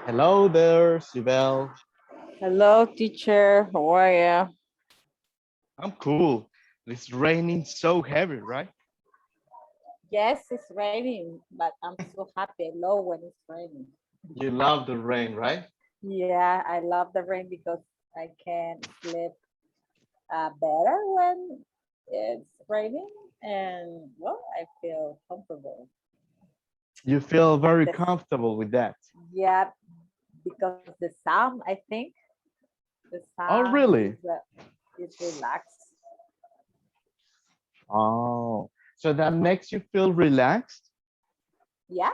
Hello there, Sibel. Hello, teacher. How are you? I'm cool. It's raining so heavy, right? Yes, it's raining, but I'm so happy. I love when it's raining. You love the rain, right? Yeah, I love the rain because I can sleep better when it's raining, and well, I feel comfortable. You feel And very this, comfortable with that. yeah, because the sound, I think, the Oh, sound really? is relaxed. Oh, so that makes you feel relaxed? Yeah,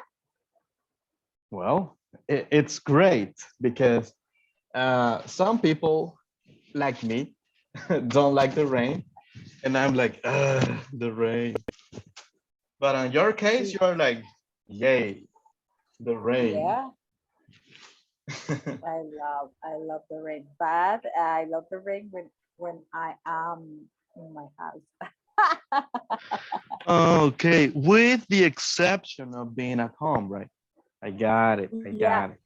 Well, it's great because some people like me don't like the rain, and I'm like, the rain. But in your case, you are like, yay, the rain. yeah. I love the rain, but I love the rain when I am in my house. Okay, with the exception of being at home, right? I got it. I Yeah, got it.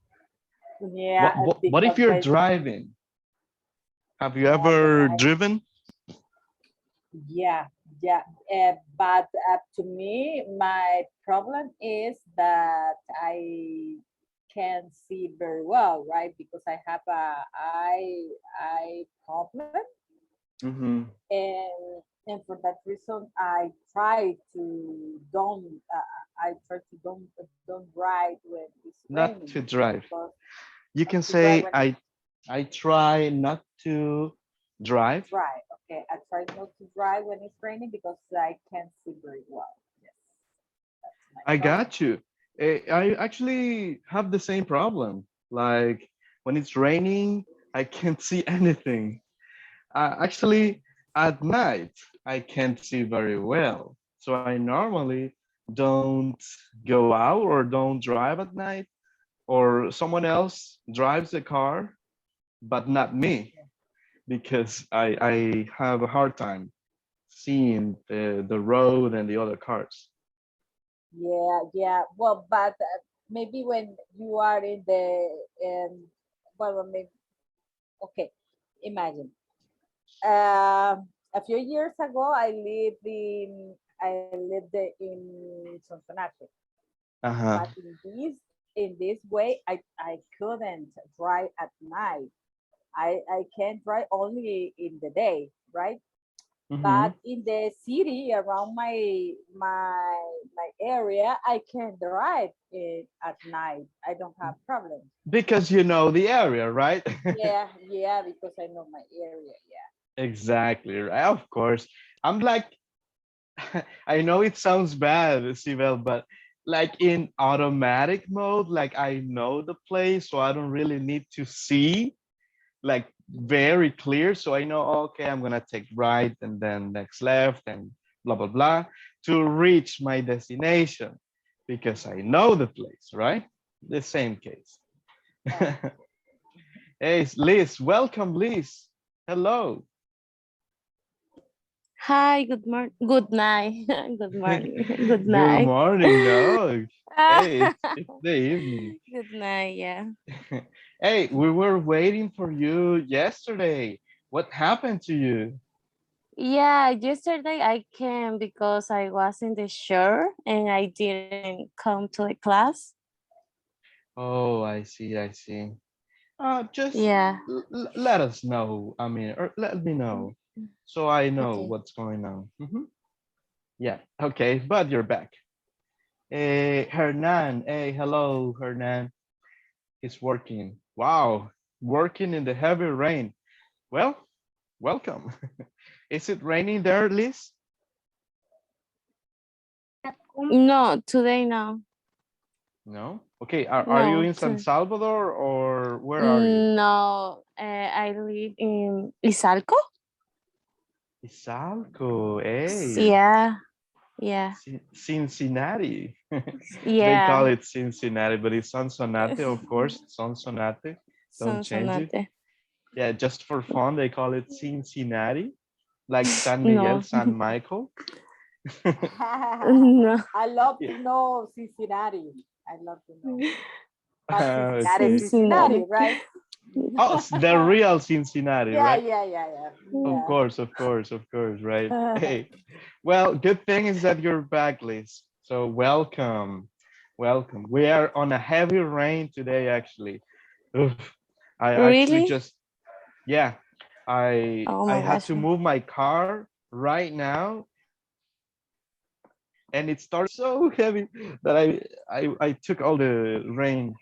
yeah, What if because you're when driving? Have you yeah, when ever I driven? yeah, yeah, but to me, my problem is that I can't see very well, right? Because I have a eye problem, Mm-hmm. and for that reason I try to don't don't ride when it's Not raining to drive. because You not can to drive say when it's I try not to drive. dry. Okay, I try not to drive when it's raining because I can't see very well. Yes, that's my I problem. got you. I actually have the same problem. Like when it's raining, I can't see anything. Actually, at night, I can't see very well. So I normally don't go out or don't drive at night, or someone else drives the car, but not me, because I have a hard time seeing the road and the other cars. Yeah, yeah. Well, but maybe when you are in the maybe okay. Imagine. A few years ago, I lived in Sonsonate, Uh-huh. but in this way, I couldn't drive at night. I can drive only in the day, right? Hmm. But in the city around my area, I can drive it at night. I don't have problems. Because you know the area, right? Yeah, yeah, because I know my area. Yeah. Exactly, right? Of course. I'm like, I know it sounds bad, Sibel, but like in automatic mode, like I know the place, so I don't really need to see like very clear. So I know, okay, I'm gonna take right and then next left and blah blah blah to reach my destination because I know the place, right? The same case. Okay. Hey, Liz, welcome, Liz. Hello. Hi, good morning, good night, good morning, good Good night. morning. No, Ah, hey, it's the evening. good night, yeah. Hey, we were waiting for you yesterday. What happened to you? Yeah, yesterday I came because I was in the shore and I didn't come to the class. Oh, I see. I see. Just Yeah. let us know. I mean, or let me know so I know Okay. what's going on. Mhm. Yeah. Okay. But you're back. Hey, Hernan. Hey, hello, Hernan. He's working. Wow, working in the heavy rain. Well, welcome. Is it raining there, Liz? No, today no. No. Okay. Are you No, in San to, Salvador or where are you? no. I live in Izalco. Izalco. Hey. Yeah, yeah, Cincinnati. They call yeah. it Cincinnati, but it's Sonsonate, of course. Sonsonate. Don't change it. Sonsonate. Yeah, just for fun, they call it Cincinnati, like San Miguel, No, San Michael. no. I love Yeah. to know Cincinnati. I love to know. But Cincinnati is Okay. Cincinnati, Cincinnati. right? Oh, the real Cincinnati, Yeah, right? yeah, yeah, yeah, Of yeah. course, of course, of course, right? Hey, well, good thing is that you're back, Liz. So welcome, welcome. We are on a heavy rain today, actually. Oof. I actually Really? just, yeah, Oh I my had gosh. to move my car right now, and it started so heavy that I took all the rain.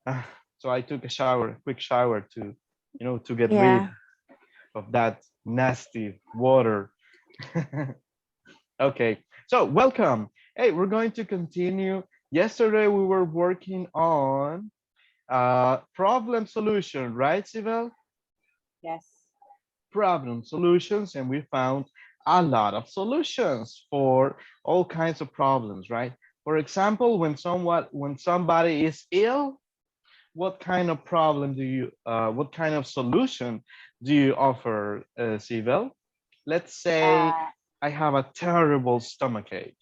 Ah, so I took a shower, quick shower to, to get rid Yeah. of that nasty water. Okay, so welcome. Hey, we're going to continue. Yesterday we were working on problem solution, right, Sibel? Yes. Problem solutions, and we found a lot of solutions for all kinds of problems, right? For example, when somebody is ill, what kind of problem do you what kind of solution do you offer, Sibel? Let's say Uh, I have a terrible stomachache.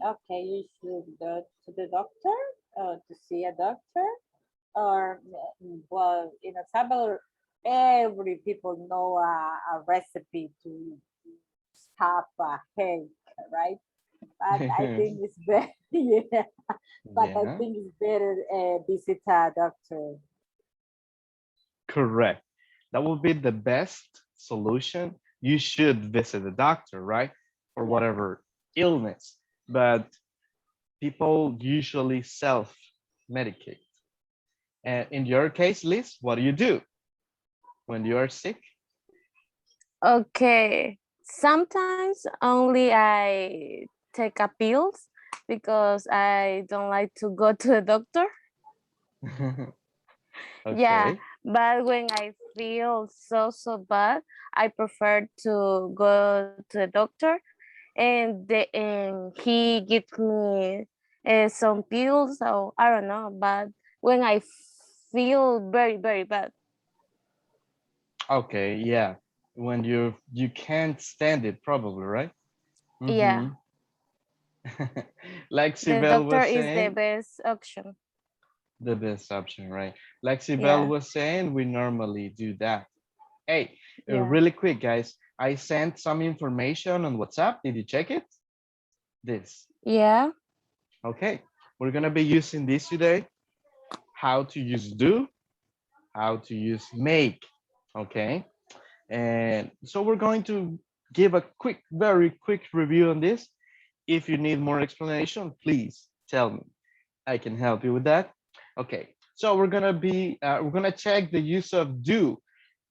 okay, you should go to the doctor to see a doctor. Or, well, in El Salvador, every people know a recipe to stop a headache, right? But I think it's better, yeah. But I Yeah, think it's better visit a doctor. correct. That would be the best solution. You should visit a doctor, right? For Yeah. whatever illness. But people usually self-medicate. And in your case, Liz, what do you do when you are sick? Okay. Sometimes only I take a pills because I don't like to go to the doctor. Yeah, Okay. but when I feel so bad, I prefer to go to the doctor, and he gives me some pills. So I don't know, but when I feel very bad, Okay, yeah. When you can't stand it, probably, right? yeah, Mm-hmm. Like the Sibel doctor was is the saying, best option. the best option, right? Like Sibel Yeah, was saying, we normally do that. Hey, yeah, really quick, guys. I sent some information on WhatsApp. Did you check it? This. yeah, Okay. We're gonna be using this today. How to use do, how to use make. Okay. And so we're going to give a quick, very quick review on this. If you need more explanation, please tell me. I can help you with that. Okay, so we're gonna check the use of do.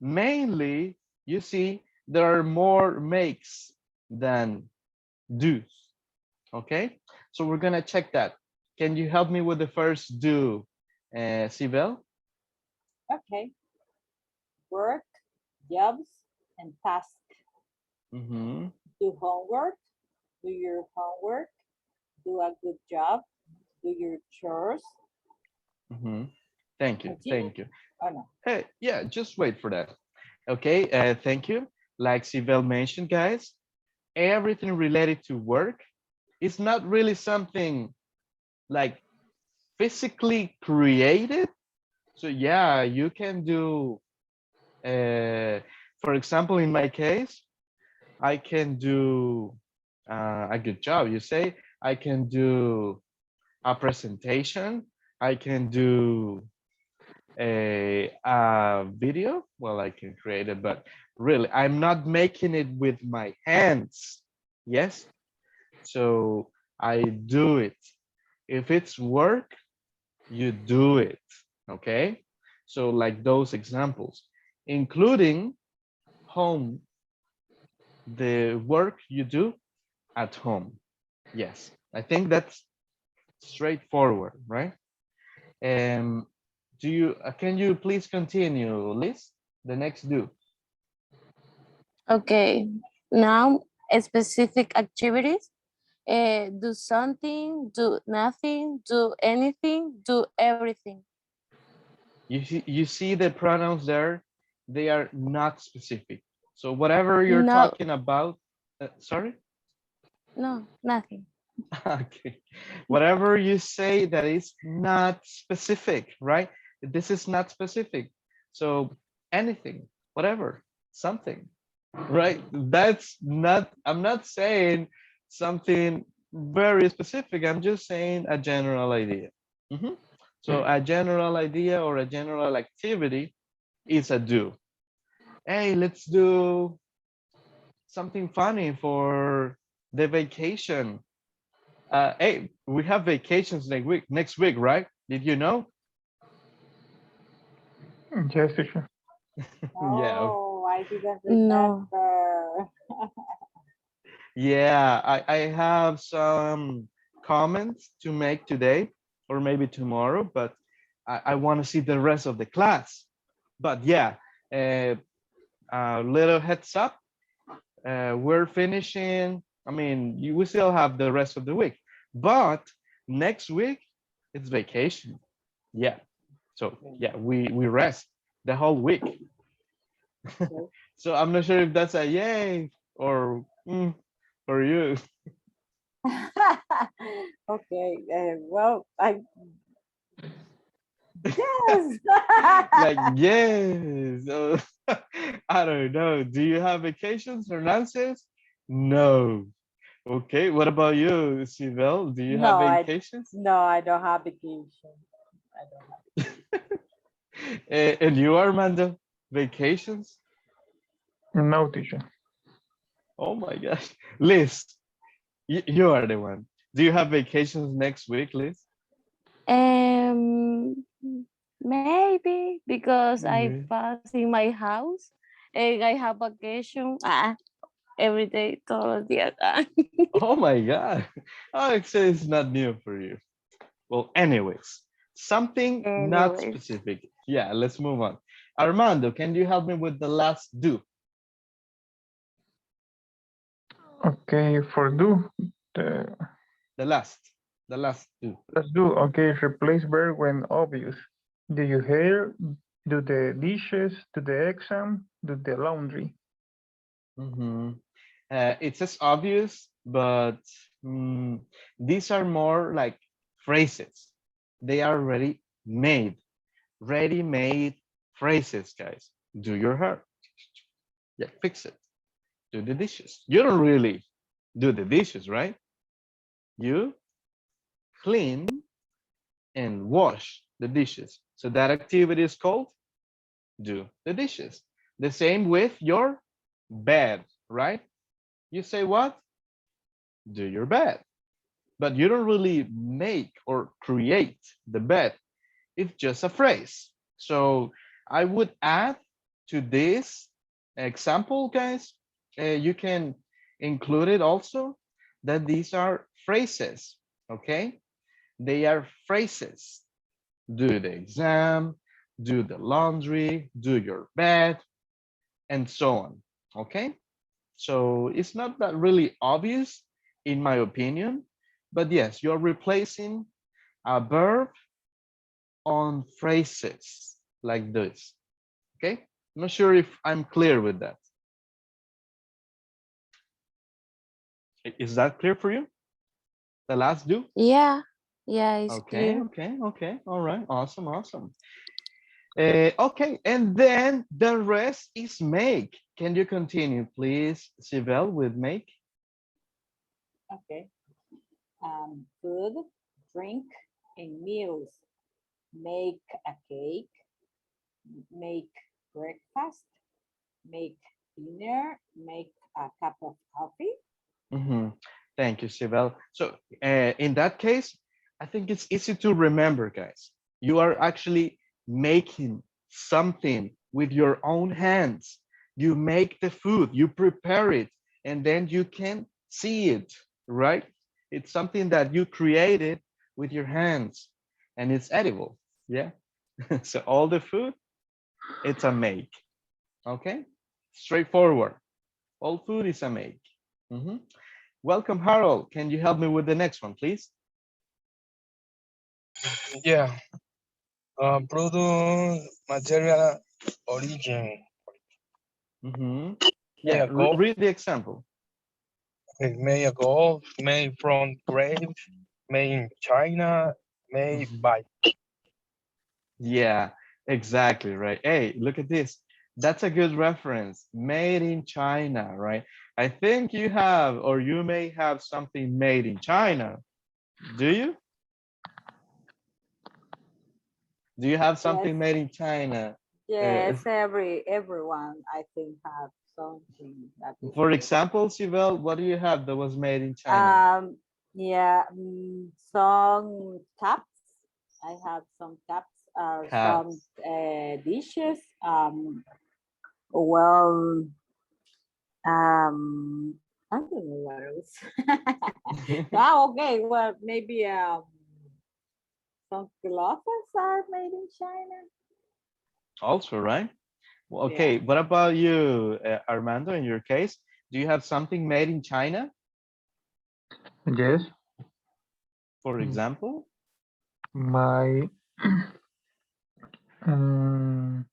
Mainly, you see, there are more makes than do's. Okay, so we're gonna check that. Can you help me with the first do, Sibel? Okay. Work, jobs, and tasks. Mm-hmm. Do homework, do your homework, do a good job, do your chores. Mm-hmm. Thank you. Continue Thank you. or no? Hey, yeah, just wait for that. Okay, thank you. Like Sibel mentioned, guys, everything related to work is not really something like physically created. So yeah, you can do, for example, in my case, I can do a good job. You say I can do a presentation. I can do a video. Well, I can create it, but really, I'm not making it with my hands. Yes, so I do it. If it's work, you do it. Okay, so like those examples, including home, the work you do at home. Yes, I think that's straightforward, right? um do you can you please continue, Liz, the next do? okay. Now, specific activities. Do something, do nothing, do anything, do everything. You see the pronouns there, they are not specific. So whatever you're No, talking about, sorry. no, nothing. Okay. Whatever you say that is not specific, right? This is not specific. So anything, whatever, something, right? That's not, I'm not saying something very specific. I'm just saying a general idea. Mhm. So a general idea or a general activity is a do. Hey, let's do something funny for the vacation. Hey, we have vacations next week, right? Did you know? Yes, teacher. Yeah. Oh, I didn't No. remember. Yeah, I have some comments to make today or maybe tomorrow, but I want to see the rest of the class. But yeah, uh, a little heads up. We're finishing. I mean, we still have the rest of the week, but next week it's vacation. Yeah. So yeah, we rest the whole week. Okay. So I'm not sure if that's a yay or for you. Okay. Well, I yes. Like yes. So, I don't know. Do you have vacations or nonsense? No. Okay. What about you, Sibel? Do you have No, I vacations? no, I don't have vacation. I don't have. And you, Armando, vacations? No, teacher. Oh my gosh, Liz, you are the one. Do you have vacations next week, Liz? Um, maybe because I Okay. pass in my house and I have vacation every day, todos los días. Oh my God. Oh, so it's not new for you. Well, anyways, something not Anyways, specific. Yeah, let's move on. Armando, can you help me with the last do? Okay, for do. The, The last, the last do. let's do. Okay, replace verb when obvious. Do you hair? Do the dishes? Do the exam? Do the laundry? Mhm. It says obvious, but these are more like phrases. They are ready-made phrases, guys. Do your hair. Yeah, fix it. Do the dishes. You don't really do the dishes, right? You clean and wash the dishes. So that activity is called do the dishes. The same with your bed, right? You say what? Do your bed. But you don't really make or create the bed. It's just a phrase. So I would add to this example, guys, you can include it also that these are phrases, okay? They are phrases. Do the exam, do the laundry, do your bed, and so on, okay? So it's not that really obvious in my opinion, but yes, you're replacing a verb on phrases like this. Okay, I'm not sure if I'm clear with that. Is that clear for you? The last do? yeah, yeah, it's Okay, clear. okay, okay. All right, awesome, awesome. Okay, and then the rest is make. Can you continue, please, Sibel, with make? Okay. Food, drink, and meals. Make a cake. Make breakfast. Make dinner. Make a cup of coffee. Mhm. Thank you, Sibel. So in that case, I think it's easy to remember, guys. You are actually making something with your own hands. You make the food, you prepare it, and then you can see it, right? It's something that you created with your hands, and it's edible. Yeah. So all the food, it's a make. Okay. Straightforward. All food is a make. Mhm. Welcome, Harold. Can you help me with the next one, please? Yeah, product material origin. Hmm. Yeah, Yeah, go. read the example. Made a golf, made from grapes, made in China, made Mhm. by. Yeah, exactly right. Hey, look at this. That's a good reference. Made in China, right? I think you have, or you may have something made in China. Do you? Do you have Yes, something made in China? Uh, yes, everyone I think have something that is for made. example, Sibel, what do you have that was made in China? Yeah, some cups. I have some cups, some Caps. dishes. Well, I don't know what else. Okay. Well, maybe some clothes are made in China. Also, right? Well, Yeah. okay, what about you, Armando, in your case? Do you have something made in China, Yes, for mm, example? my, um,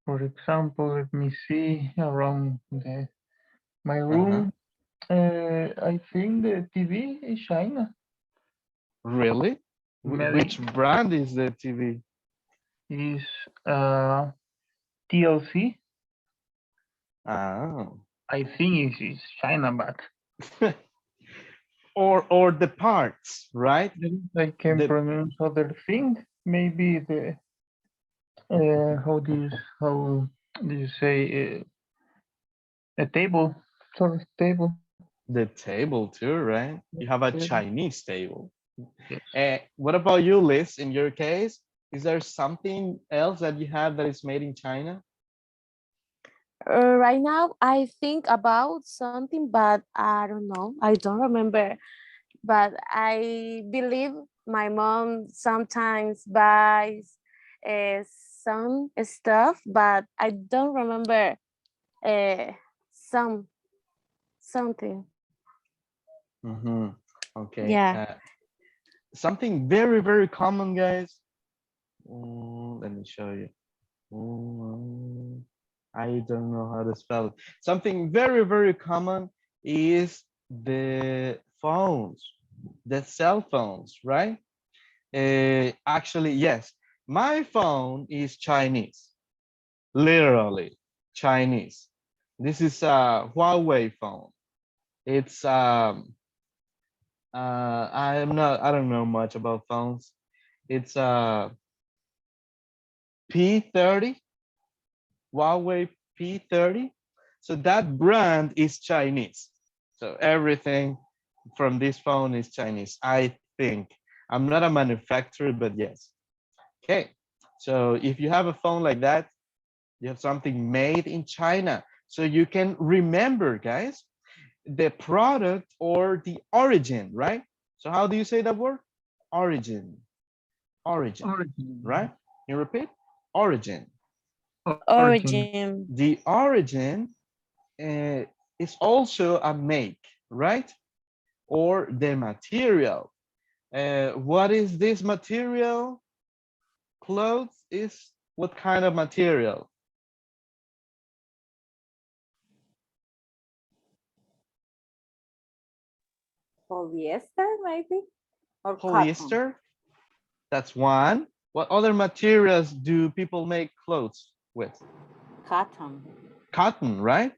for example, let me see around my Uh-huh. room. I think the TV is China. Really? Made Which brand is the TV? is TLC. Oh. I think it's China, but or the parts, right? I can The pronounce other thing. Maybe the how do you say a table? Sorry, table. the table too, right? You have a Yes. Chinese table. Yes. What about you, Liz? In your case, is there something else that you have that is made in China? Right now, I think about something, but I don't know. I don't remember. But I believe my mom sometimes buys some stuff, but I don't remember uh, some something. Mm-hmm. Okay. Yeah. Something very, very common, guys. Let me show you. I don't know how to spell it. Something very, very common is the phones, the cell phones, right? Actually, yes, my phone is Chinese, literally Chinese. This is a Huawei phone. It's I don't know much about phones. It's a P30, Huawei P30. So that brand is Chinese. So everything from this phone is Chinese, I think. I'm not a manufacturer, but yes. Okay. So if you have a phone like that, you have something made in China. So you can remember, guys, the product or the origin, right? So how do you say that word? Origin, origin, right? Origin. You repeat? Origin. Origin. Origin. The origin uh, is also a make, right? Or the material. What is this material? Clothes is what kind of material? Polyester, maybe, or cotton. Polyester, that's one. What other materials do people make clothes with? Cotton. Cotton, right?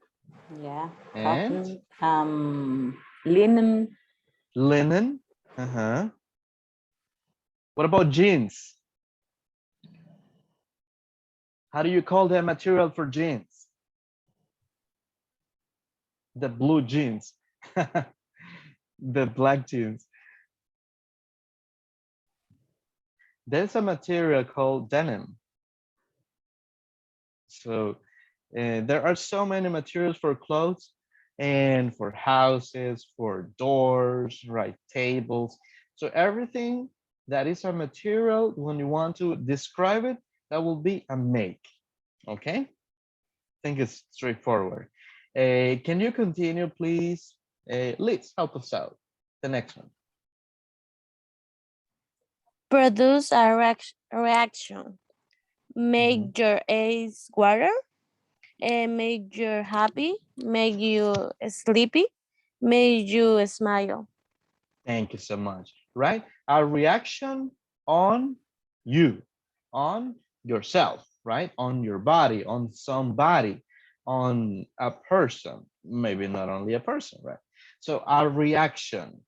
Yeah, And cotton. Linen. linen. Uh-huh. What about jeans? How do you call the material for jeans? The blue jeans. The black jeans. There's a material called denim. So there are so many materials for clothes and for houses, for doors, right? Tables. So everything that is a material, when you want to describe it, that will be a make. Okay? I think it's straightforward. Can you continue, please? Liz, help us out. The next one. Produce a reaction. Mhm. Make your eyes water. Make you happy. Make you sleepy. Made you smile. Thank you so much. Right? A reaction on you, on yourself, right? On your body, on somebody, on a person, maybe not only a person, right? So a reaction,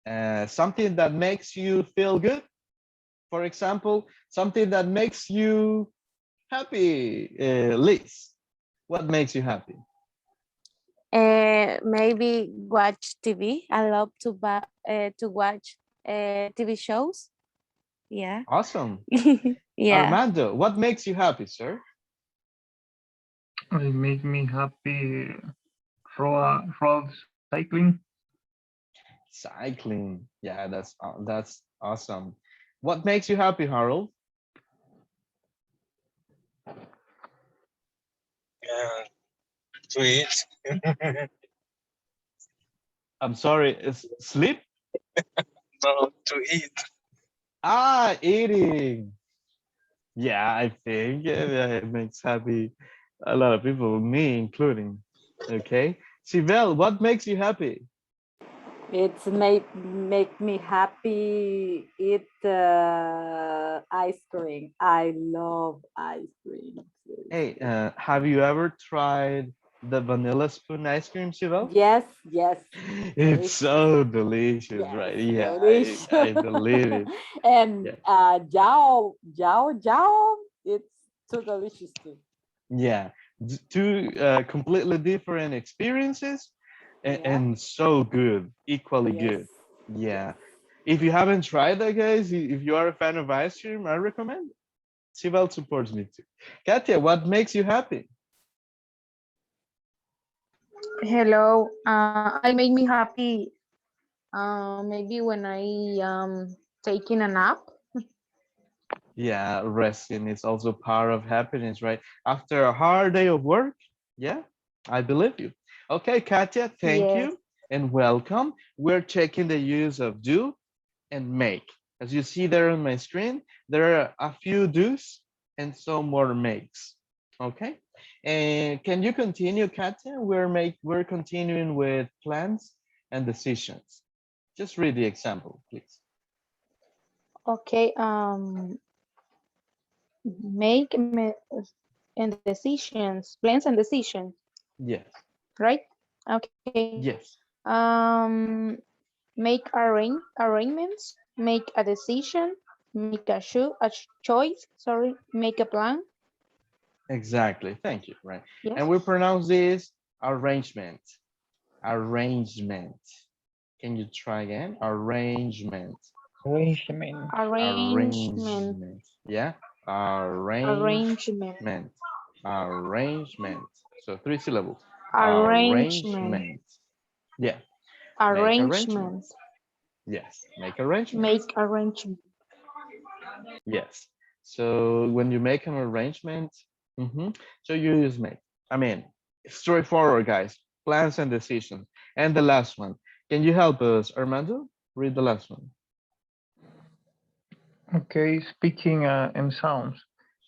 something that makes you feel good. For example, something that makes you happy, Liz. What makes you happy? Maybe watch TV. I love to watch TV shows. Yeah. Awesome. Yeah. Armando, what makes you happy, sir? It make me happy. Road cycling. Cycling. Yeah, that's awesome. What makes you happy, Harold? And to eat. I'm sorry, is sleep? No, to eat. Ah, eating. Yeah, I think it makes happy a lot of people, me including. Okay. Sibel, what makes you happy? It's make me happy. Eat ice cream. I love ice cream. Hey, have you ever tried the vanilla spoon ice cream, Sibel? Yes, yes, It's delicious. so delicious, Yes, right? Yeah, delicious. I believe it. And Yeah. Jao, it's too delicious too. Yeah, two completely different experiences Yeah. and so good, equally Yes. good. Yes. Yeah. If you haven't tried that, guys, if you are a fan of ice cream, I recommend it. Sibel supports me too. Katia, what makes you happy? Hello. I make me happy. Maybe when I taking a nap. Yeah, resting is also part of happiness, right? After a hard day of work, yeah, I believe you. Okay, Katia, thank Yes. you and welcome. We're checking the use of do and make. As you see there on my screen, there are a few do's and some more makes. Okay, and can you continue, Katia? We're continuing with plans and decisions. Just read the example, please. Okay. Make and decisions, plans and decisions, Yes, right? Okay. yes, Make arrangements. Make a decision. Make a choice. Sorry. Make a plan. exactly. Thank you. Right, Yes. and we pronounce this arrangement. Arrangement. Can you try again? Arrangement. Arrangement. Arrangement. Arrangement. Yeah. Arrangement. Arrangement. Arrangement. So three syllables. Arrangement. Arrangement. Yeah. Make Arrangement. arrangements. Yes. Make arrangements. Make arrangement. Yes. So when you make an arrangement, so you use make. I mean, straightforward, guys. Plans and decisions. And the last one. Can you help us, Armando? Read the last one. Okay, speaking and sounds.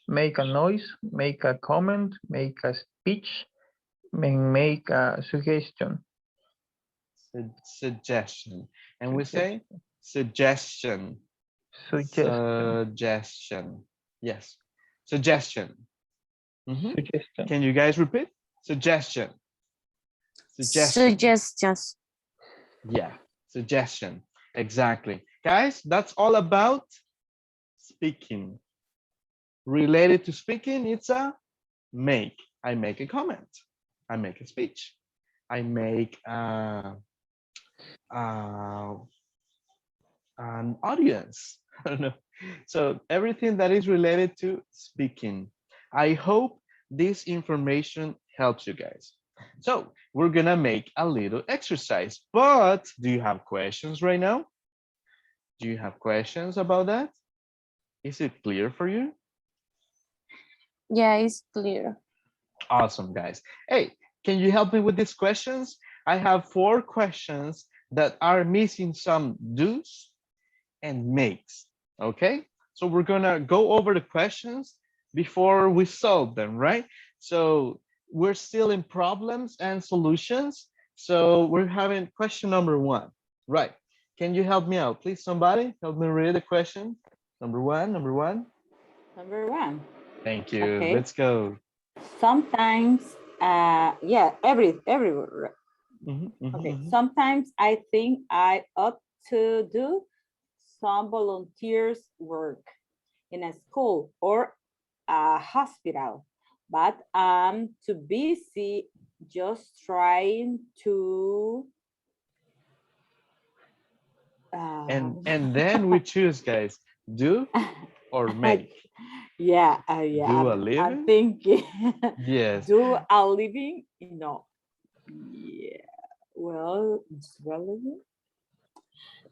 Make a noise, make a comment, make a speech, make a suggestion. Suggestion. And we say Suggestion. suggestion. Suggestion. Suggestion. Yes. Suggestion. Mhm. Suggestion. Can you guys repeat? Suggestion. Suggestion. Suggestions. Yeah. Suggestion. Exactly. Guys, that's all about speaking. Related to speaking, it's a make. I make a comment. I make a speech. I make uh, an audience. I don't know. So everything that is related to speaking. I hope this information helps you guys. So we're gonna make a little exercise, but do you have questions right now? Do you have questions about that? Is it clear for you? Yeah, it's clear. Awesome, guys. Hey, can you help me with these questions? I have 4 questions that are missing some do's and makes. Okay, so we're gonna go over the questions before we solve them, right? So we're still in problems and solutions. So we're having question number one. Right. Can you help me out, please? Somebody help me read the question. Number one, number one. Number one. Thank you. Okay. Let's go. Sometimes, yeah, everywhere. Okay. Sometimes I think I ought to do some volunteers work in a school or a hospital, but I'm too busy just trying to And then we choose, guys, do or make. yeah, Do a I'm living? thinking Yes. do a living, no. Yeah, well, it's relevant.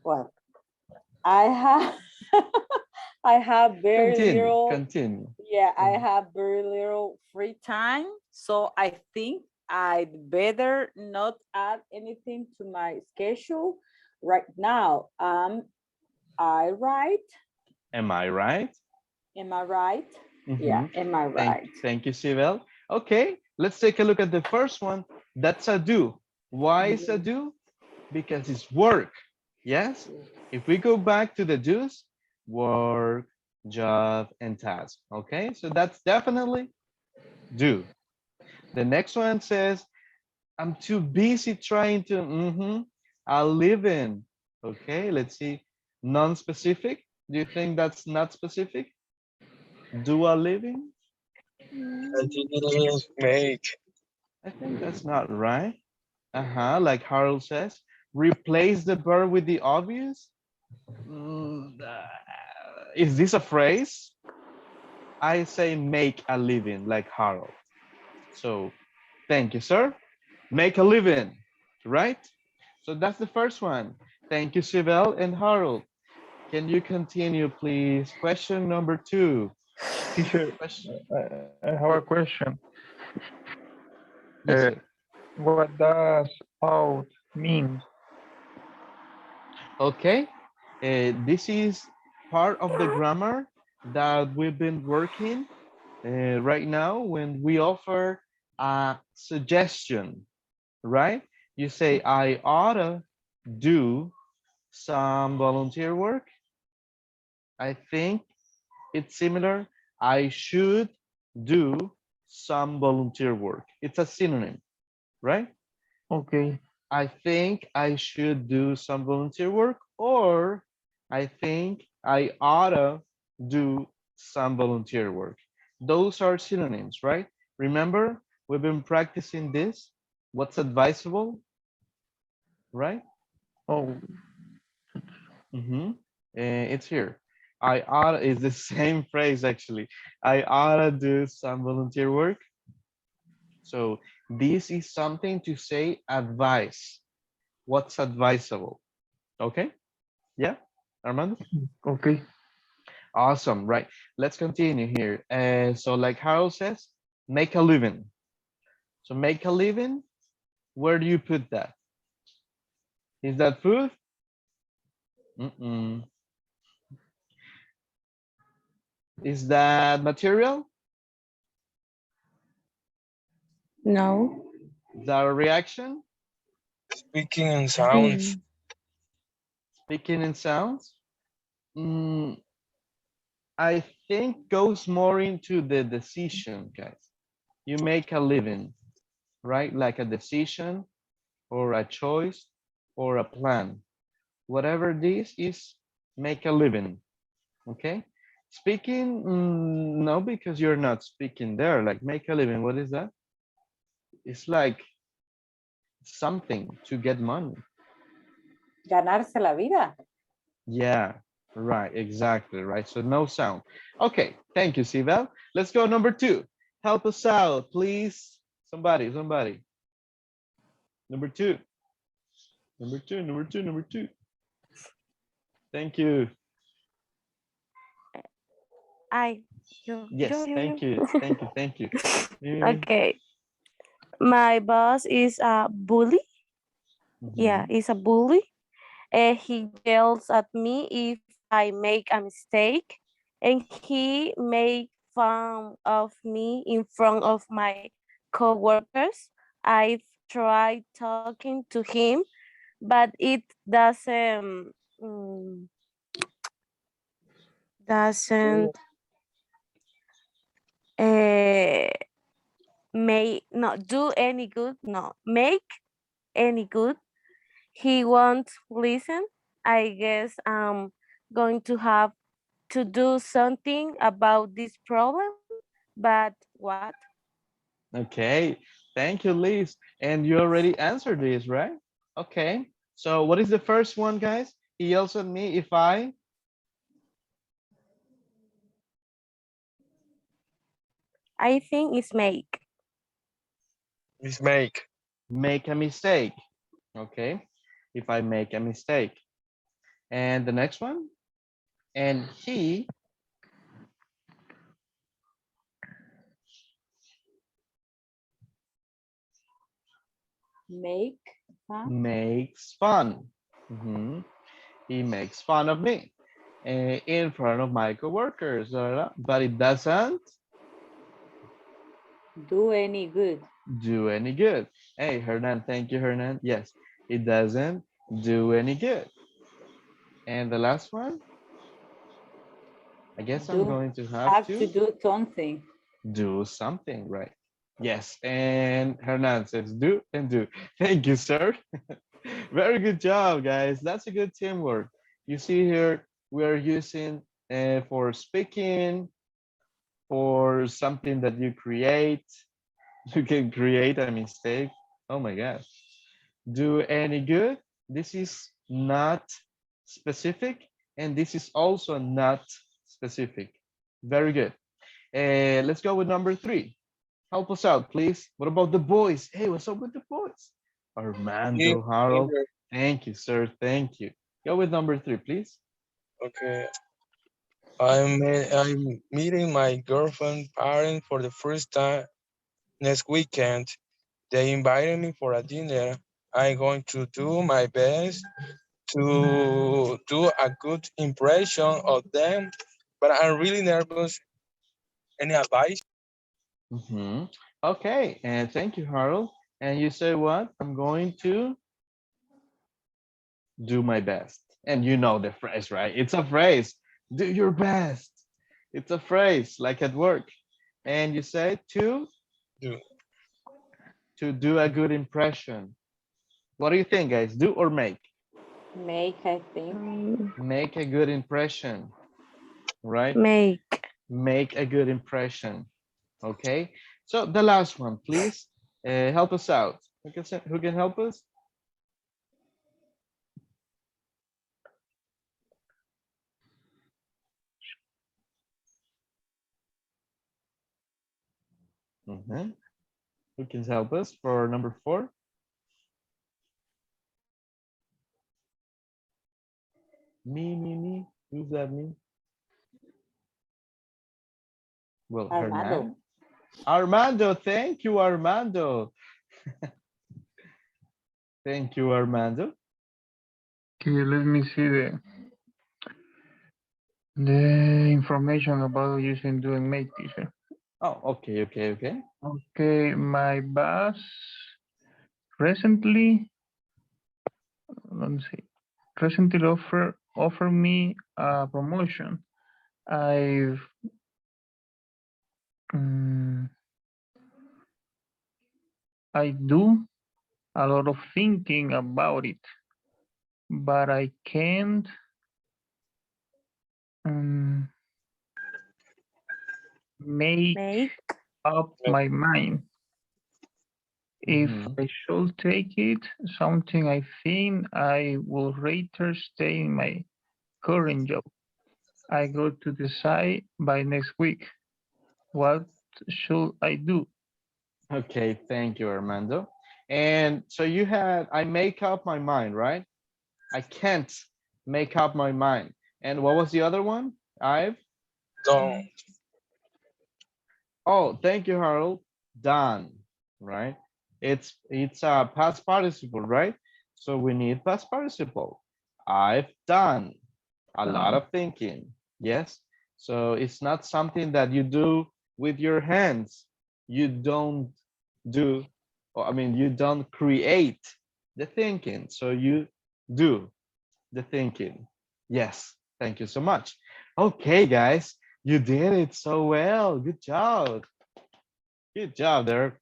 Well, I have I have very Continue, little, continue. yeah, I have very little free time. So I think I'd better not add anything to my schedule right now. I right? Am I right? Am I right? Yeah, am I right? Thank you, Sibel. Okay, let's take a look at the first one. That's a do. Why is a do? Because it's work. Yes? If we go back to the do's, work, job, and task. Okay, so that's definitely do. The next one says, I'm too busy trying to, I live in. Okay, let's see. Non-specific. Do you think that's not specific? Do a living? Continue, make. I think that's not right. Like Harold says, replace the verb with the obvious. Is this a phrase? I say make a living like Harold. So thank you, sir. Make a living, right? So that's the first one. Thank you, Sibel and Harold. Can you continue, please? Question number two. Teacher, Question. I have a question. Yes, Uh, sir. what does out mean? Okay. This is part of the grammar that we've been working right now when we offer a suggestion, right? You say, I oughta do some volunteer work. I think it's similar. I should do some volunteer work. It's a synonym, right? Okay, I think I should do some volunteer work, or I think I oughta do some volunteer work. Those are synonyms, right? Remember, we've been practicing this. What's advisable, right? oh, It's here. I oughta is the same phrase actually. I oughta do some volunteer work. So this is something to say advice. What's advisable? Okay. Yeah, Armando? okay. Awesome, right. Let's continue here. So like Harold says, make a living. So make a living, where do you put that? Is that food? Mm-mm. Is that material? No. Is that a reaction? Speaking in sounds. Speaking in sounds? I think goes more into the decision, guys. You make a living, right? Like a decision or a choice or a plan. Whatever this is, make a living, okay? Speaking, no, because you're not speaking there. Like make a living, what is that? It's like something to get money. Ganarse la vida. Yeah, right, exactly, right. So no sound. Okay, thank you, Sibel. Let's go number two. Help us out, please. Somebody. Number two. Number two. Thank you. I you Yes, thank you. Thank you. Okay. My boss is a bully. Yeah, Mhm. he's a bully. He yells at me if I make a mistake, and he make fun of me in front of my coworkers. I've try talking to him, but it mm, doesn't uh, may not do any good, no, make any good. He won't listen. I guess I'm going to have to do something about this problem, but what? Okay, thank you, Liz. And you already answered this, right? Okay, so what is the first one, guys? He yells at me if I I think it's make. Mistake. make a mistake. Okay, if I make a mistake. And the next one, and he Make fun. makes fun. Mhm. He makes fun of me in front of my coworkers, but it doesn't Do any good. do any good. Hey, Hernan, thank you, Hernan. Yes, it doesn't do any good. And the last one, I guess I'm Do going to have have to to do something. do something, right? Yes, and Hernan says do and do. Thank you, sir. Very good job, guys. That's a good teamwork. You see here, we are using for speaking, for something that you create. You can create a mistake. Oh my gosh. Do any good? This is not specific, and this is also not specific. Very good. Let's go with number 3. Help us out, please. What about the boys? Hey, what's up with the boys? Me Armando, Harold. neither. Thank you, sir. Thank you. Go with number 3, please. Okay. I'm meeting my girlfriend parent for the first time next weekend. They invited me for a dinner. I'm going to do my best to do a good impression of them, but I'm really nervous. Any advice? Okay, and thank you, Harold. And you say what? I'm going to do my best. And you know the phrase, right? It's a phrase. Do your best. It's a phrase like at work. And you say Do to do a good impression. What do you think, guys? Do or make? Make, I think. Make a good impression, right? Make. Make a good impression. Okay. So the last one, please. Help us out. Who can help us? Mhm. Who can help us for number 4? Me. Who's that me? Well, Armando. Hernan. Armando, thank you, Armando. Thank you, Armando. Okay, let me see the information about using do and make, teacher. Oh, okay. Okay, my boss recently, let's see, recently offer me a promotion. I've mm, I do a lot of thinking about it, but I can't um, make Make. up my mind. If Mhm. I should take it, something I think I will rather stay in my current job. I got to decide by next week. What should I do? Okay, thank you, Armando. And so you had, I make up my mind, right? I can't make up my mind. And what was the other one? don't. Oh, thank you, Harold. Done, right? It's a past participle, right? So we need past participle. I've done a lot of thinking. Yes. So it's not something that you do with your hands. You don't do. or I mean, you don't create the thinking, so you do the thinking. Yes, thank you so much. Okay, guys, you did it so well. Good job. Good job there.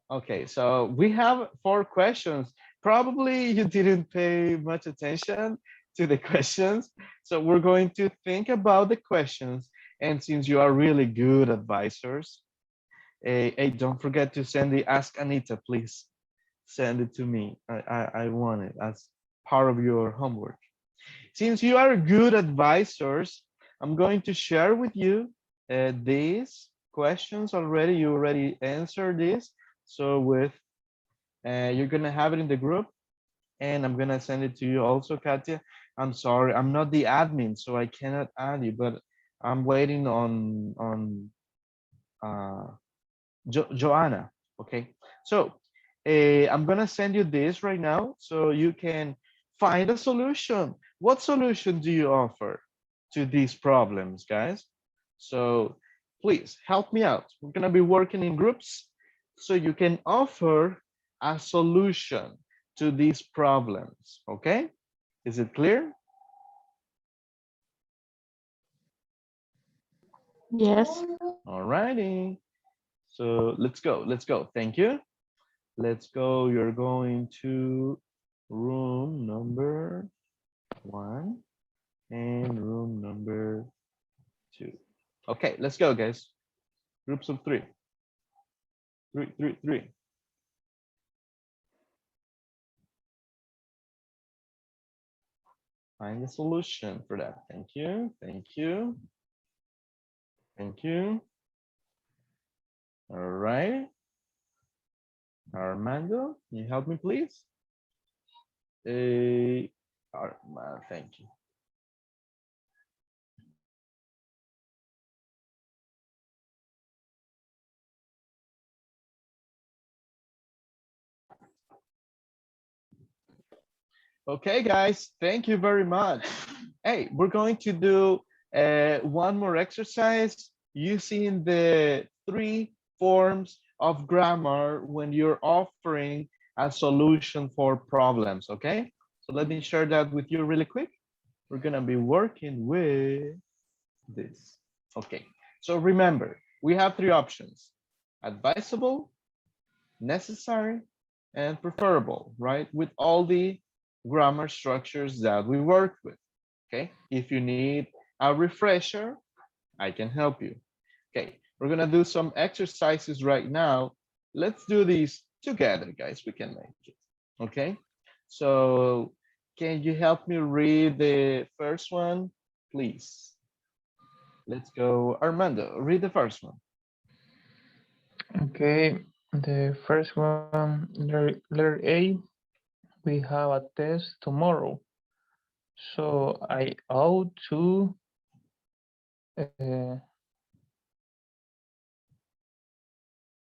Okay, so we have 4 questions. Probably you didn't pay much attention to the questions. So we're going to think about the questions. And since you are really good advisors, hey, don't forget to send the Ask Anita, please. Send it to me. I want it as part of your homework. Since you are good advisors, I'm going to share with you these questions already. You already answered this. So with you're gonna have it in the group, and I'm gonna send it to you also, Katia. I'm sorry, I'm not the admin, so I cannot add you, but I'm waiting on uh, Joanna. Okay, so I'm gonna send you this right now, so you can find a solution. What solution do you offer to these problems, guys? So please help me out. We're gonna be working in groups, so you can offer a solution to these problems. Okay, is it clear? Yes. All righty. So let's go. Let's go. Thank you. Let's go. You're going to room number 1 and room number 2. Okay, let's go, guys. Groups of 3. 3, 3, 3. Find the solution for that. Thank you. Thank you. Thank you. All right. Armando, can you help me, please? Armando, thank you. Okay, guys, thank you very much. Hey, we're going to do one more exercise using the 3 forms of grammar when you're offering a solution for problems, okay? So let me share that with you really quick. We're gonna be working with this. Okay, so remember, we have 3 options: advisable, necessary, and preferable, right? With all the grammar structures that we worked with. Okay, if you need a refresher, I can help you. Okay, we're gonna do some exercises right now. Let's do these together, guys. We can make it. Okay, so can you help me read the first one, please? Let's go, Armando. Read the first one. Okay, the first one, letter A, we have a test tomorrow. So I ought to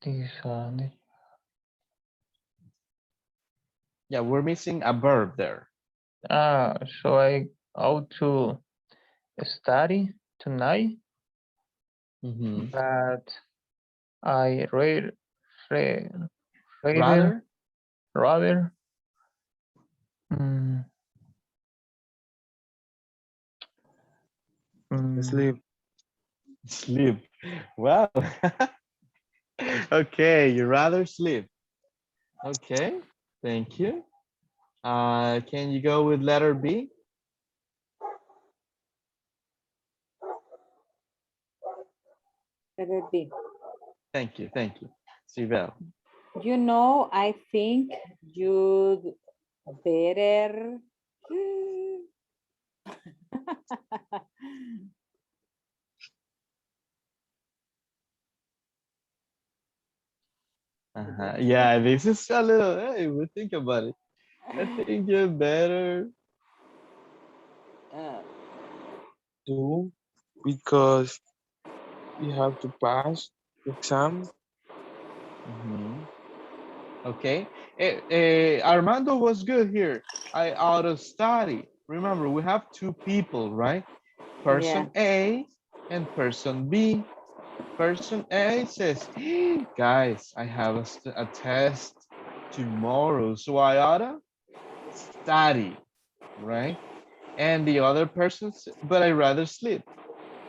this Yeah, we're missing a verb there. so I ought to study tonight, Mhm. but I read rather Rather, rather mm, Sleep. mm, sleep. Well, okay, you rather sleep. Okay, thank you. Can you go with letter B? Letter B. Thank you. Sibel. You know, I think you'd better. Yeah, this is a little, hey, we think about it. I think you're better. Uh, Do because you have to pass the exam. Mhm. Okay. Armando was good here. I auto study. Remember, we have 2 people, right? yeah. Person A and person B. Person A says, guys, I have a test tomorrow, so I oughta study, right? And the other person, but I rather sleep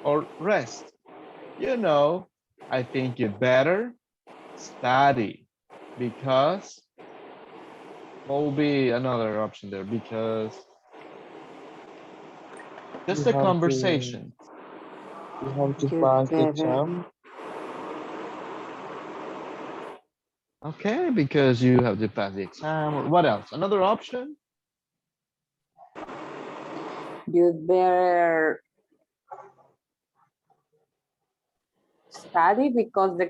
or rest. You know, I think you better study because what will be another option there? Because just You a have to conversation. you have to You pass the better. exam. Okay, because you have to pass the exam. Or what else? Another option? You better study because the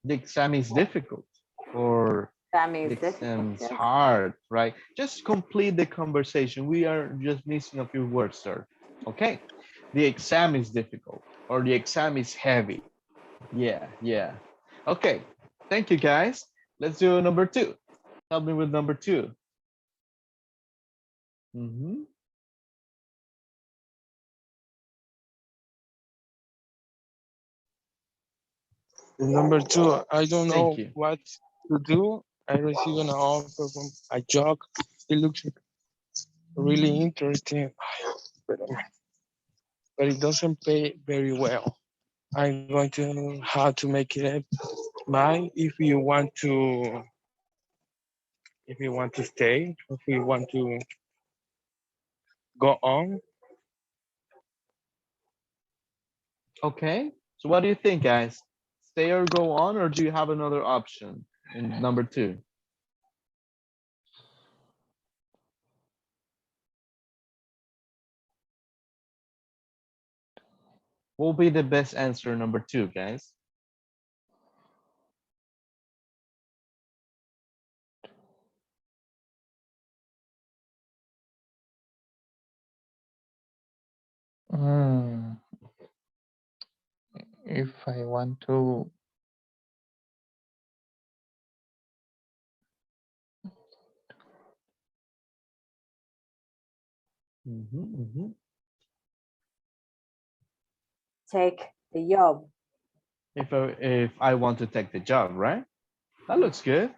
The exam is difficult or exam the is difficult. exam's Yes. hard, right? Just complete the conversation. We are just missing a few words, sir. Okay. The exam is difficult or the exam is heavy. Yeah, yeah. Okay. Thank you, guys. Let's do number two. Help me with number two. Mhm. Number two, I don't Thank know you. what to do. I received an offer from a job. It looks really interesting, but, but it doesn't pay very well. I'm going to have to make it by if you want to stay, if you want to go on. Okay. So what do you think, guys? Stay or go on, or do you have another option in number two? What will be the best answer number two, guys? Mm, if I want to, Mhm, mhm. Take the job. If I want to take the job, right? That looks good,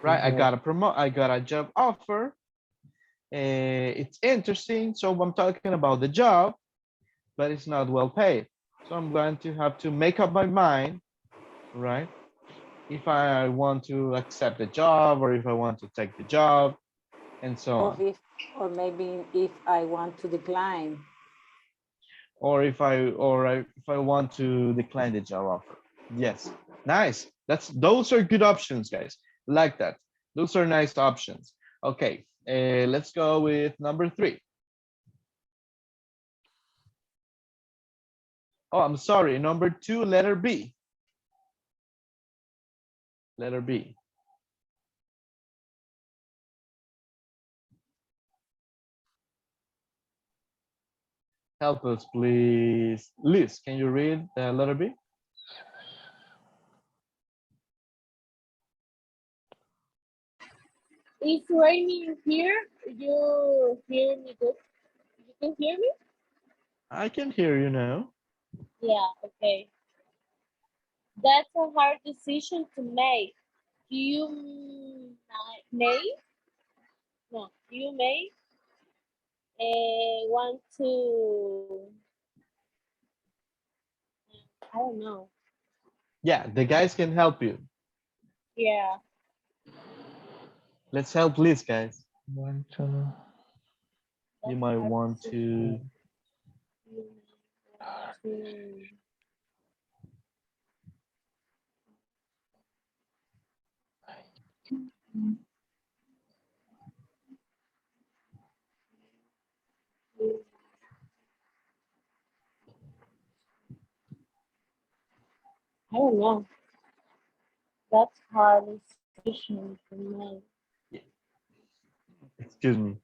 right? Yeah. I got a job offer. It's interesting. So I'm talking about the job, but it's not well paid. So I'm going to have to make up my mind, right? If I want to accept the job or if I want to take the job and so Or on. if, or maybe if I want to decline. Or if I want to decline the job offer. Yes, nice. Those are good options, guys. Like that. Those are nice options. Okay, let's go with number three. Oh, I'm sorry. Number two, letter B. Letter B. Help us, please. Liz, can you read the letter B? It's raining here. You hear me good? You can hear me? I can hear you now. Yeah, okay. That's a hard decision to make. You may, no, you may want to, I don't know. Yeah, the guys can help you. Yeah. Let's help Liz, guys. want to, You That's a might hard want decision. to. You may want to, I don't know. That's hard decision to make. Excuse me.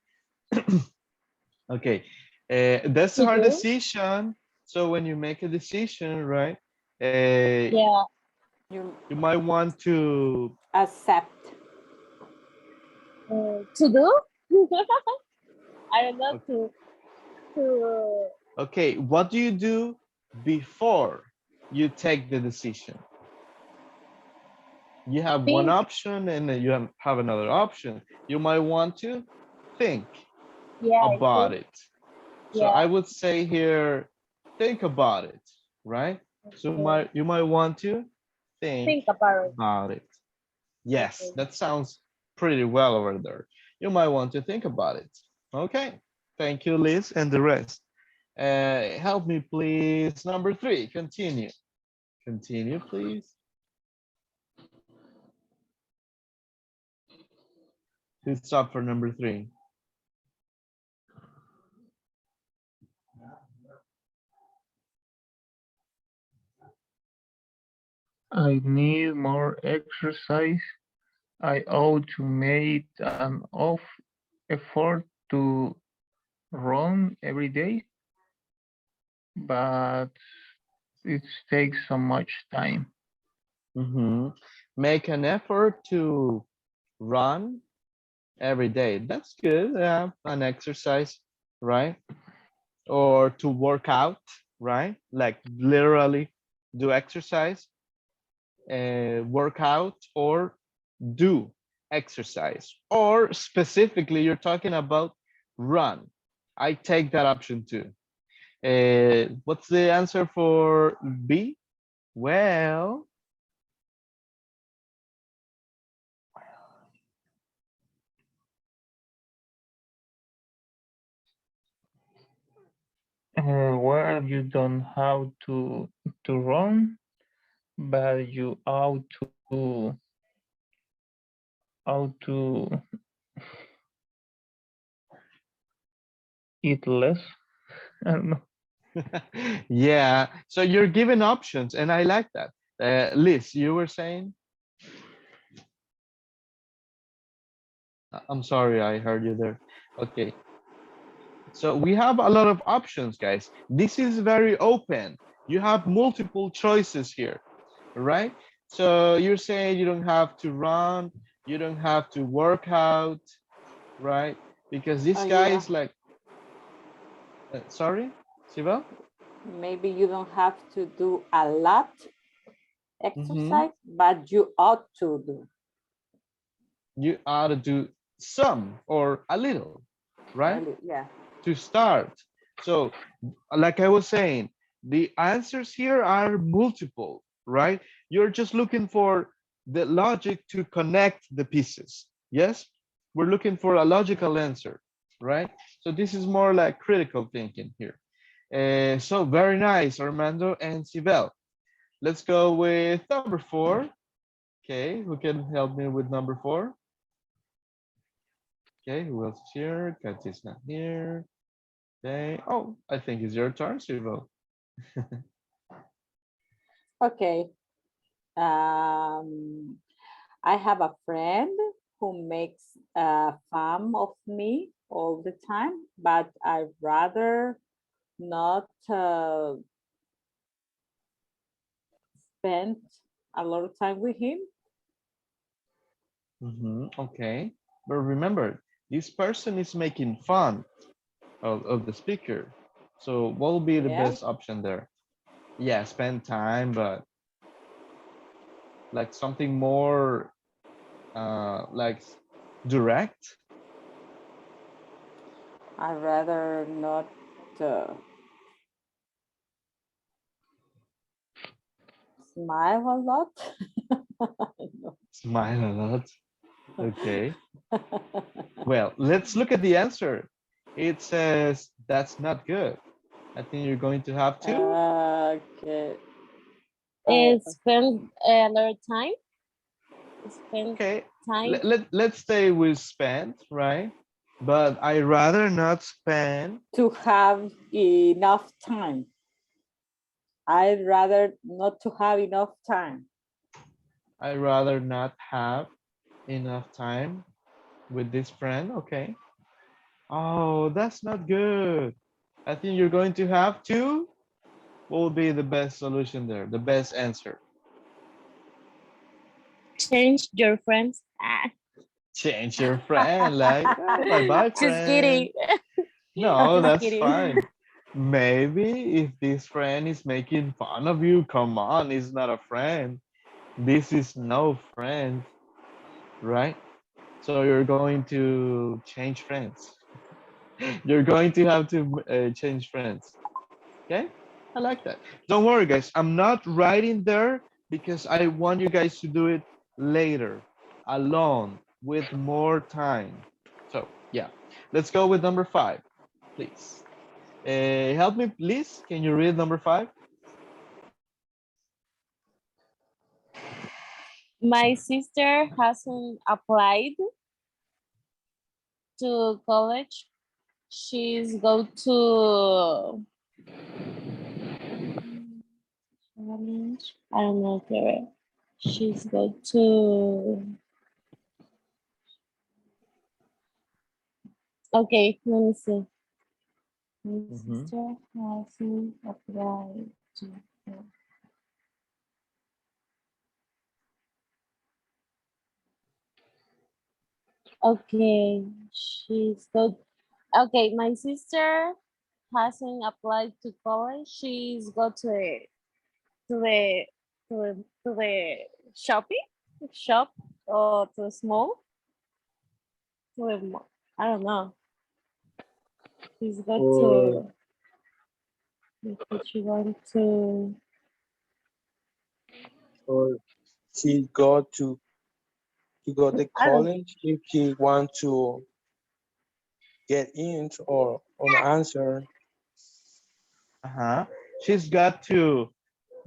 Okay, that's a To hard do? decision. So when you make a decision, right? Uh, Yeah. You you might want to. accept. To do? I don't know to Okay, what do you do before you take the decision. You have one Think, option and then you have another option. You might want to think yeah, I about think, it. So I yeah, would say here, think about it, right? So okay. you might want to think Think about it. about it. Yes, Okay. that sounds pretty well over there. You might want to think about it. Okay, thank you, Liz, and the rest. Help me, please. Number 3, continue. Continue, please. Who's up for number 3? I need more exercise. I ought to make an off effort to run every day, but it takes so much time. Make an effort to run every day. That's good. Yeah, an exercise, right? Or to work out, right? Like literally do exercise, work out, or do exercise. Or specifically, you're talking about run. I take that option too. What's the answer for B? Well, Where you don't have to run, but you ought to eat less. I don't know. yeah. So you're given options, and I like that. Liz, you were saying? I'm sorry, I heard you there. Okay. So we have a lot of options, guys. This is very open. You have multiple choices here, right? So you're saying you don't have to run, you don't have to work out, right? Because Oh, this guy yeah. is like, sorry, Siva? Maybe you don't have to do a lot Mm-hmm. exercise, but you ought to do. You ought to do some or a little, right? Yeah. To start. So, like I was saying, the answers here are multiple, right? You're just looking for the logic to connect the pieces. Yes, we're looking for a logical answer, right? So this is more like critical thinking here. So very nice, Armando and Sibel. Let's go with number 4. Okay, who can help me with number 4? Okay, who else is here? Katya's not here. Okay. Oh, I think it's your turn, Sibel. Okay. I have a friend who makes fun of me all the time, but I rather not spend a lot of time with him. Okay. But remember, this person is making fun of the speaker. So what will be the Yeah, best option there? Yeah, spend time, but like something more like direct. I rather not uh, smile a lot. Smile a lot. Okay. Well, let's look at the answer. It says that's not good. I think you're going to have to. Okay. Spend a lot of time. Spend Okay. time. Let's stay with spend, right? But I rather not spend. To have enough time. I'd rather not to have enough time. I rather not have enough time with this friend. Okay. Oh, that's not good. I think you're going to have to. What will be the best solution there? The best answer? Change your friends. Change your friend. Like, bye bye, Just friend. kidding. No, Just that's kidding. fine. Maybe if this friend is making fun of you, come on, it's not a friend. This is no friend, right? So you're going to change friends. You're going to have to change friends. Okay, I like that. Don't worry, guys. I'm not writing there because I want you guys to do it later, alone, with more time. So yeah, let's go with number 5, please. Help me, please. Can you read number 5? My sister hasn't applied to college. She's go to I don't know where. She's go to okay, let me see. My Mm-hmm. sister hasn't applied to okay, she's go okay, my sister hasn't applied to college. She's go to the to the shopping shop or to the small to the I don't know. She's got or to if she want to or he go to I don't college if he want to get in or an answer. Uh-huh. She's got to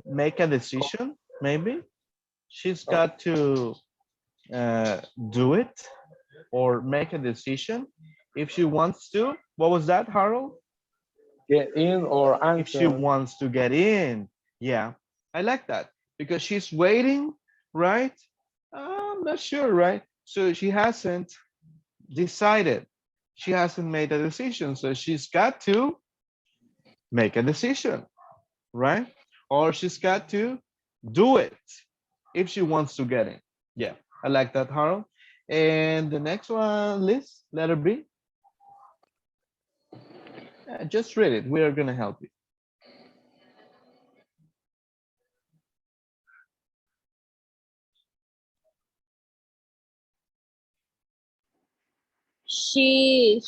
make a decision, maybe. She's uh, got to uh, do it or make a decision if she wants to. What was that, Harold? get in or If she answer. wants to get in. Yeah, I like that because she's waiting, right? I'm not sure, right? So she hasn't decided. She hasn't made a decision. So she's got to make a decision, right? Or she's got to do it if she wants to get in. Yeah, I like that, Harold. And the next one, Liz, letter B. Just read it. We are going to help you. she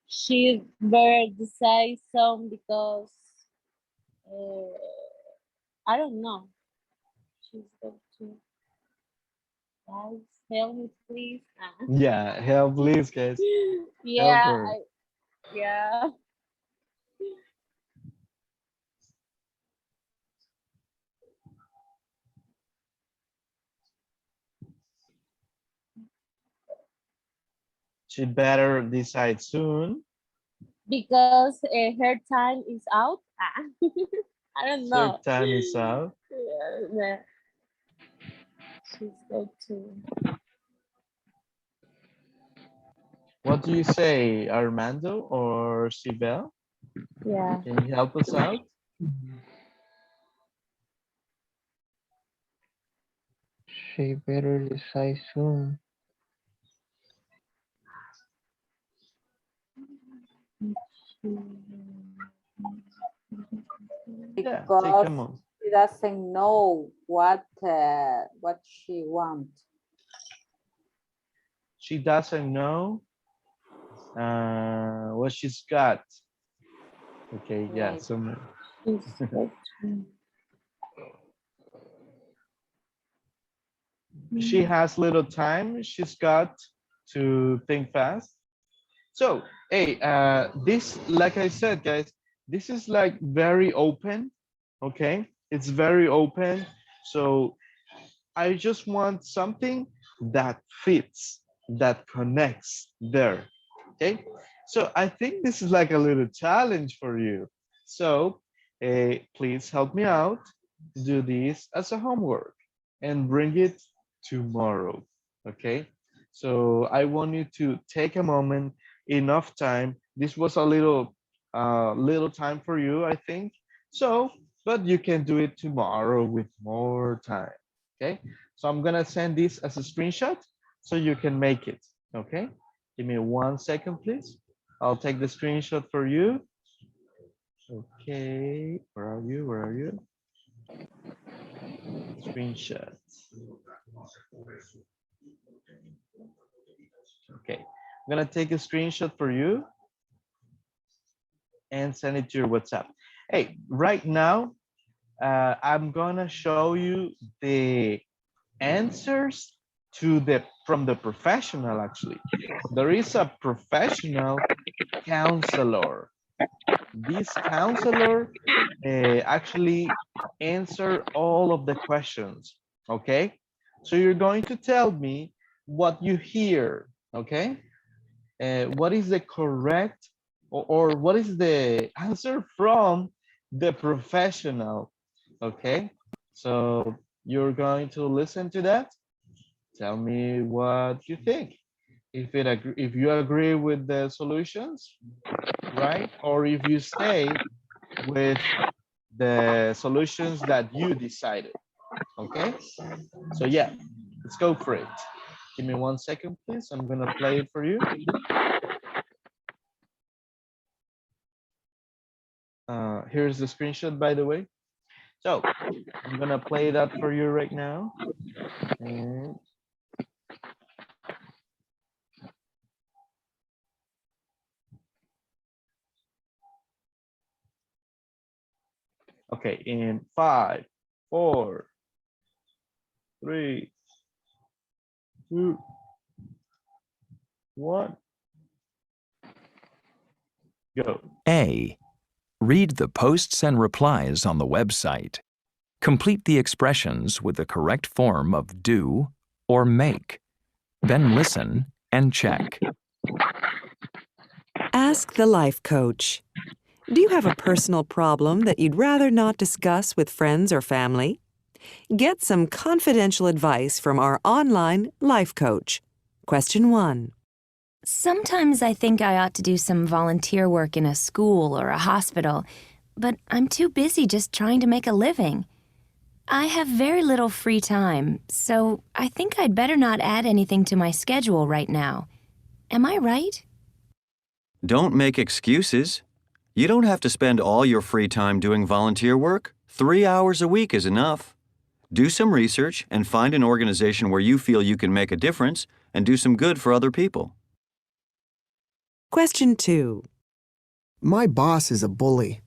she better decide some because uh, I don't know. She's got to guys help me please. Yeah, help Liz, guys. Help Yeah, her. yeah. She better decide soon. Because her time is out. I don't Her know. time is out. Yeah, yeah. She's got to. What do you say, Armando or Sibel? Yeah. Can you help us out? She better decide soon. Yeah, take a Because moment. she doesn't know what she wants. She doesn't know what she's got. Okay, yeah, Maybe. so She's got to. she has little time. She's got to think fast. So, hey, this, like I said, guys, this is like very open. Okay, it's very open. So I just want something that fits, that connects there. Okay, so I think this is like a little challenge for you. So please help me out. Do this as a homework and bring it tomorrow. Okay, so I want you to take a moment, enough time. This was a little time for you, I think. So, but you can do it tomorrow with more time. Okay, so I'm gonna send this as a screenshot so you can make it. Okay, give me 1 second, please. I'll take the screenshot for you. Okay, where are you? Where are you? Screenshot. Okay, I'm gonna take a screenshot for you and send it to your WhatsApp. Hey, right now, I'm gonna show you the answers to the from the professional actually. There is a professional counselor. This counselor actually answer all of the questions, okay? So you're going to tell me what you hear, okay? What is the correct or what is the answer from the professional, okay? So you're going to listen to that. Tell me what you think. If you agree with the solutions, right? Or if you stay with the solutions that you decided, okay? So yeah, let's go for it. Give me 1 second, please. I'm gonna play it for you. Here's the screenshot, by the way. So I'm gonna play that for you right now. And okay, in 5, 4, 3, 2, 1, go. A. Read the posts and replies on the website. Complete the expressions with the correct form of do or make. Then listen and check. Ask the life coach. Do you have a personal problem that you'd rather not discuss with friends or family? Get some confidential advice from our online life coach. Question 1. Sometimes I think I ought to do some volunteer work in a school or a hospital, but I'm too busy just trying to make a living. I have very little free time, so I think I'd better not add anything to my schedule right now. Am I right? Don't make excuses. You don't have to spend all your free time doing volunteer work. 3 hours a week is enough. Do some research and find an organization where you feel you can make a difference and do some good for other people. Question 2. My boss is a bully.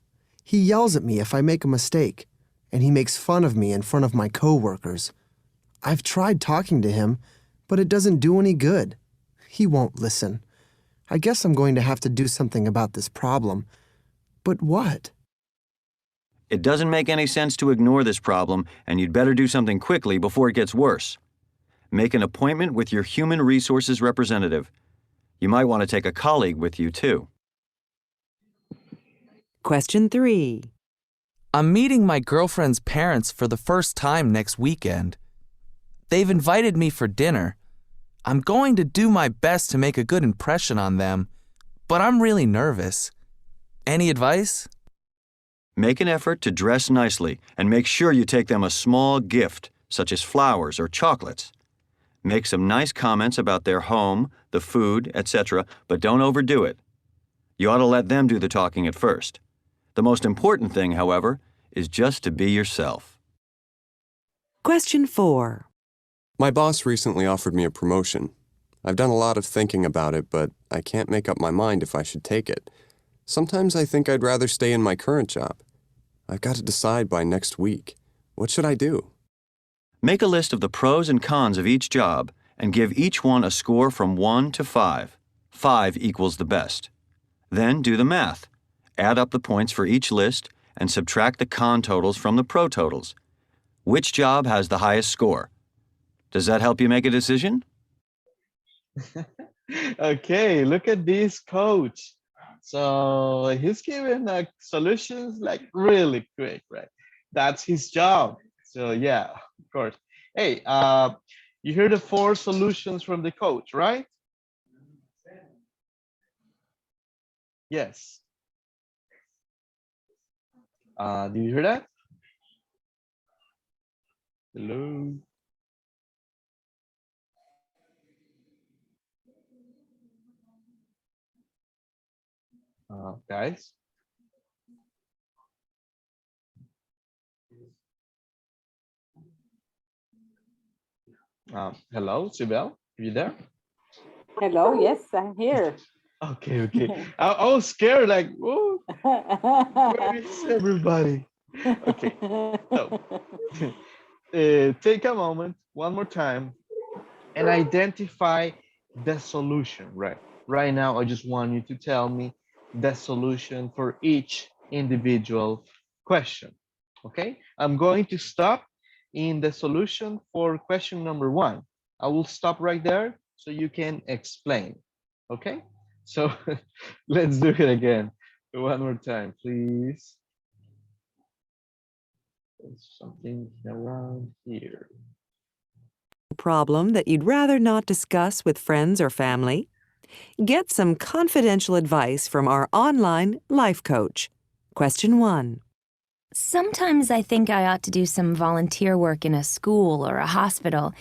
He yells at me if I make a mistake, and he makes fun of me in front of my coworkers. I've tried talking to him, but it doesn't do any good. He won't listen. I guess I'm going to have to do something about this problem. But what? It doesn't make any sense to ignore this problem, and you'd better do something quickly before it gets worse. Make an appointment with your human resources representative. You might want to take a colleague with you, too. Question 3. I'm meeting my girlfriend's parents for the first time next weekend. They've invited me for dinner. I'm going to do my best to make a good impression on them, but I'm really nervous. Any advice? Make an effort to dress nicely and make sure you take them a small gift, such as flowers or chocolates. Make some nice comments about their home, the food, etc., but don't overdo it. You ought to let them do the talking at first. The most important thing, however, is just to be yourself. Question 4. My boss recently offered me a promotion. I've done a lot of thinking about it, but I can't make up my mind if I should take it. Sometimes I think I'd rather stay in my current job. I've got to decide by next week. What should I do? Make a list of the pros and cons of each job and give each one a score from 1 to 5. 5 equals the best. Then do the math. Add up the points for each list and subtract the con totals from the pro totals. Which job has the highest score? Does that help you make a decision? Okay, look at this coach. So he's giving solutions like really quick, right? That's his job. So yeah, of course. Hey, you hear the 4 solutions from the coach, right? Yes. Do you hear that? Hello. Guys. Hello, Sibel, are you there? Hello, yes, I'm here. Okay. I was scared, like, oh, where is everybody? Okay, so take a moment one more time and identify the solution, right? Right now, I just want you to tell me the solution for each individual question, okay? I'm going to stop in the solution for question number one. I will stop right there so you can explain, okay? So let's do it again. One more time, please. There's something around here. Problem that you'd rather not discuss with friends or family? Get some confidential advice from our online life coach. Question 1. Sometimes I think I ought to do some volunteer work in a school or a hospital,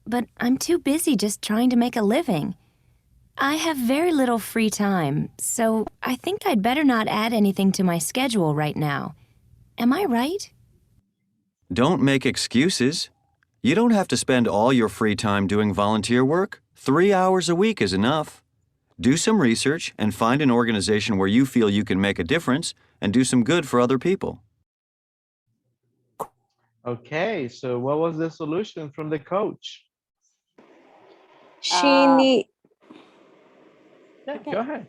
but I'm too busy just trying to make a living. I have very little free time, so I think I'd better not add anything to my schedule right now. Am I right? Don't make excuses. You don't have to spend all your free time doing volunteer work. 3 hours a week is enough. Do some research and find an organization where you feel you can make a difference and do some good for other people. Okay, so what was the solution from the coach? She need. Yeah, Okay. go ahead.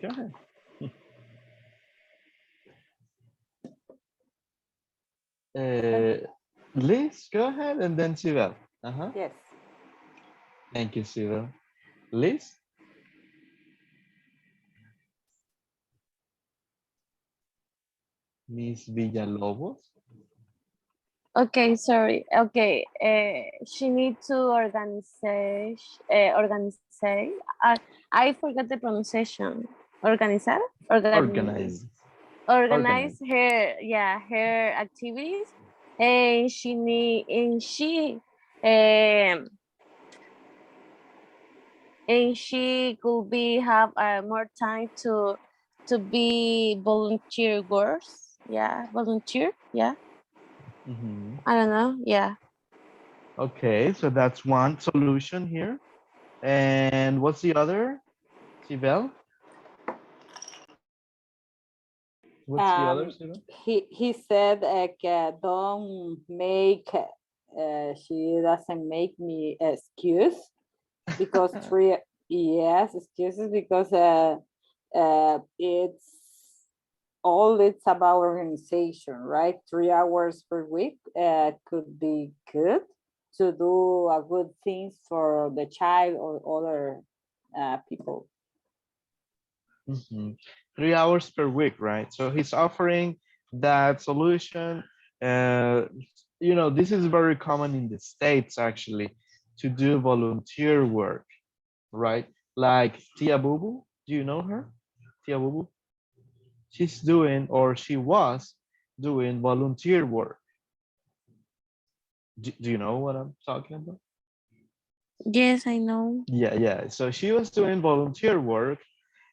Liz, go ahead, and then Sibel. Yes. Thank you, Sibel. Liz? Miss Villalobos? Okay, sorry. Okay, she need to organize. I forgot the pronunciation. Organizar? Organize. Organize her activities, and um she could be have more time to be volunteer works. Yeah, volunteer. Yeah, Mhm. I don't know. Yeah. Okay, so that's one solution here. And what's the other, Sibel? What's the other, Sibel? He said like don't make she doesn't make me excuse because three yes excuses because it's about organization, right? 3 hours per week could be good to do a good things for the child or other people. Mhm. 3 hours per week, right? So he's offering that solution. Uh, this is very common in the States actually to do volunteer work, right? Like Tia Bubu, do you know her? Tia Bubu? She's doing, or she was doing volunteer work. Do you know what I'm talking about? Yes, I know. Yeah. So she was doing volunteer work,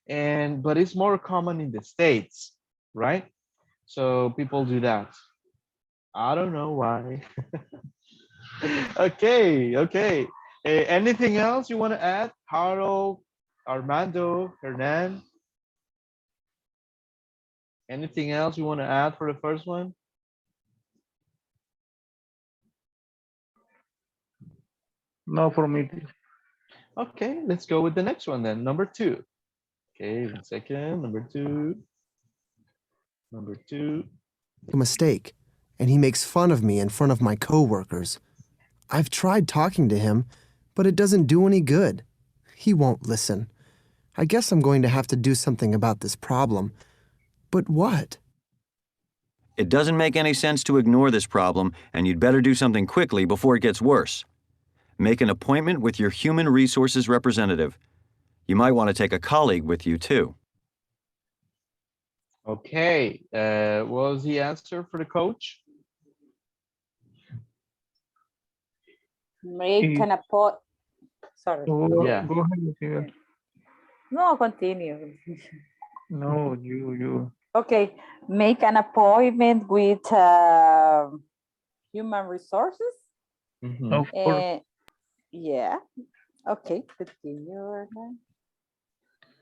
but it's more common in the States, right? So people do that. I don't know why. Okay. Anything else you want to add? Harold, Armando, Hernan? Anything else you want to add for the first one? No, for me. Okay, let's go with the next one then. Number 2. Okay, 1 second. Number two. A mistake, and he makes fun of me in front of my coworkers. I've tried talking to him, but it doesn't do any good. He won't listen. I guess I'm going to have to do something about this problem. But what? It doesn't make any sense to ignore this problem, and you'd better do something quickly before it gets worse. Make an appointment with your human resources representative. You might want to take a colleague with you, too. Okay, what was the answer for the coach? Make an appointment. Sorry. Go Yeah. ahead, Sibel. No, continue. No, you. Okay, make an appointment with human resources. Mhm. Of course. Yeah. Okay, continue.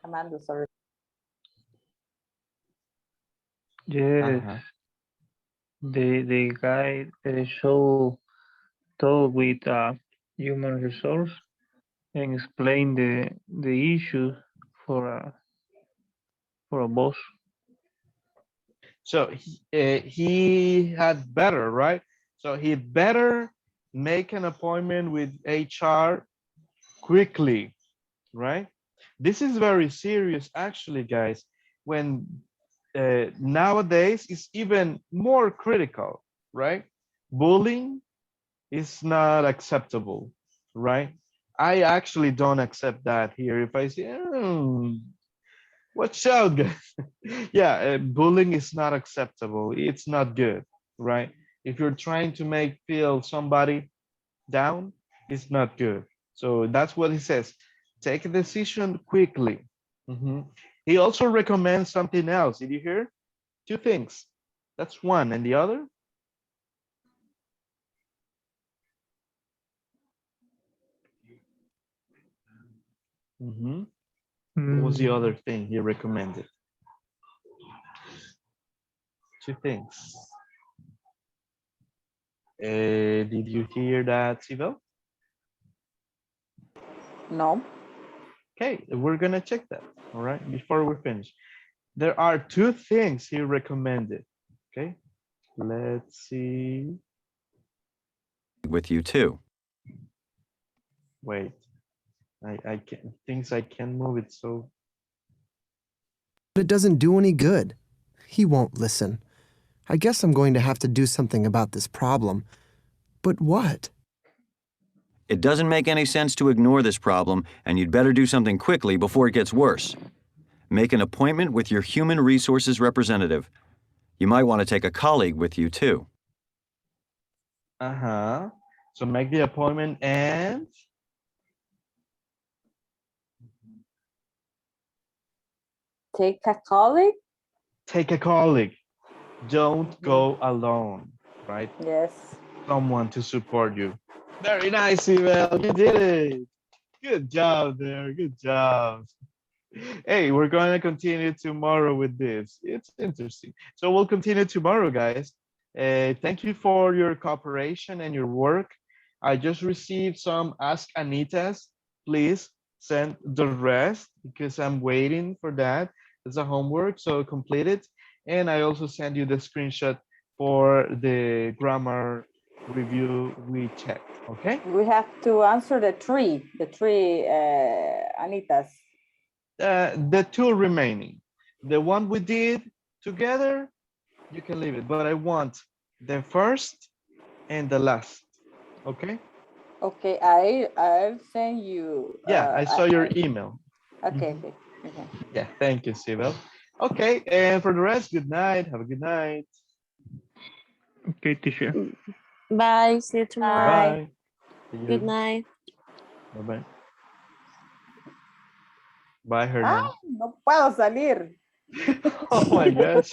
Amanda, sorry. Yes. Uh-huh. The guy show talk with human resource and explain the issue for a boss. So he had better, right? So he better make an appointment with HR quickly, right? This is very serious, actually, guys. When nowadays it's even more critical, right? Bullying is not acceptable, right? I actually don't accept that here. If I say, watch out, guys. Yeah, bullying is not acceptable. It's not good, right? If you're trying to make feel somebody down, it's not good. So that's what he says. Take a decision quickly. Mhm. He also recommends something else. Did you hear? Two things. That's one. And the other? Mhm. What was the other thing he recommended? Two things. Did you hear that, Sibel? No. Okay, we're gonna check that. All right, before we finish. There are two things he recommended. Okay, let's see. With you too. Wait, I can't, things I can move it so. But it doesn't do any good. He won't listen. I guess I'm going to have to do something about this problem. But what? It doesn't make any sense to ignore this problem, and you'd better do something quickly before it gets worse. Make an appointment with your human resources representative. You might want to take a colleague with you too. Uh-huh. So make the appointment and Take a colleague. take a colleague. Don't go alone, right? Yes. Someone to support you. Very nice, Sibel. You did it. Good job there. Good job. Hey, we're going to continue tomorrow with this. It's interesting. So we'll continue tomorrow, guys. Thank you for your cooperation and your work. I just received some Ask Anitas. Please send the rest because I'm waiting for that. It's a homework, so complete it. And I also send you the screenshot for the grammar review we checked, okay? We have to answer the three Anitas. The two remaining. The one we did together, you can leave it, but I want the first and the last, okay? Okay, I'll send you. Yeah, I saw your email. Okay, Mhm. okay. Yeah, thank you, Sibel. Okay, and for the rest, good night. Have a good night. Okay, teacher. Bye. See you tomorrow. Bye. See Good you. night. Bye-bye. Bye, Ah, Hernan. no puedo salir. Oh my gosh.